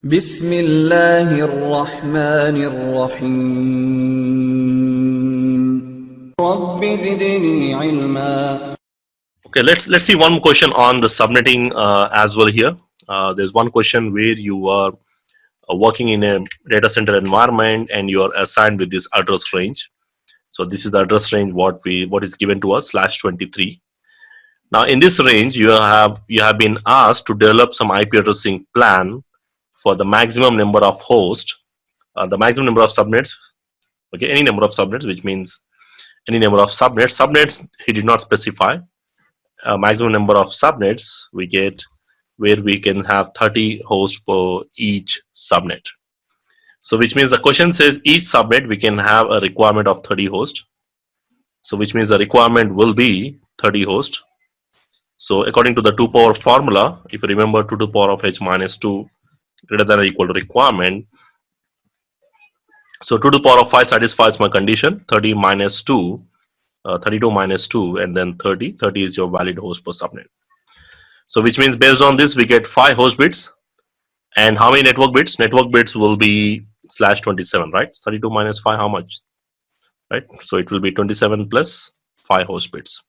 بسم الله الرحمن الرحيم رب زدني علما. Okay, let's see one question on the subnetting as well here. There's one question where you are working in a data center environment and you are assigned with this address range. So this is the address range what is given to us /23. Now in this range you have been asked to develop some IP addressing plan for the maximum number of hosts, the maximum number of subnets. Okay, any number of subnets, which means any number of subnets. Subnets he did not specify. Maximum number of subnets we get where we can have 30 hosts per each subnet. So which means the question says each subnet we can have a requirement of 30 hosts. So which means the requirement will be 30 hosts. So according to the 2 power formula, if you remember 2 to the power of h minus 2 greater than or equal to requirement. So 2 to the power of 5 satisfies my condition. 30 minus 2, 32 minus 2, and then 30. 30 is your valid host per subnet. So which means based on this we get 5 host bits. And how many network bits? Network bits will be /27, right? 32 minus 5, how much? Right? So it will be 27 plus 5 host bits.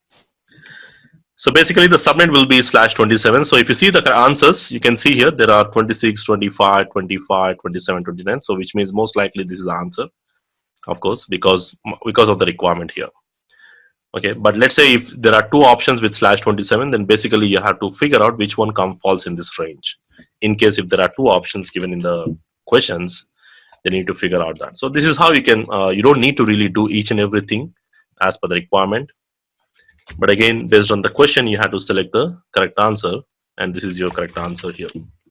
So basically the subnet will be /27. So if you see the answers, you can see here there are 26, 25, 25, 27, 29. So which means most likely this is the answer, of course, because of the requirement here. Okay, but let's say if there are 2 options with /27, then basically you have to figure out which one falls in this range. In case if there are 2 options given in the questions, they need to figure out that. So this is how you can, you don't need to really do each and everything as per the requirement. But again, based on the question, you have to select the correct answer, and this is your correct answer here.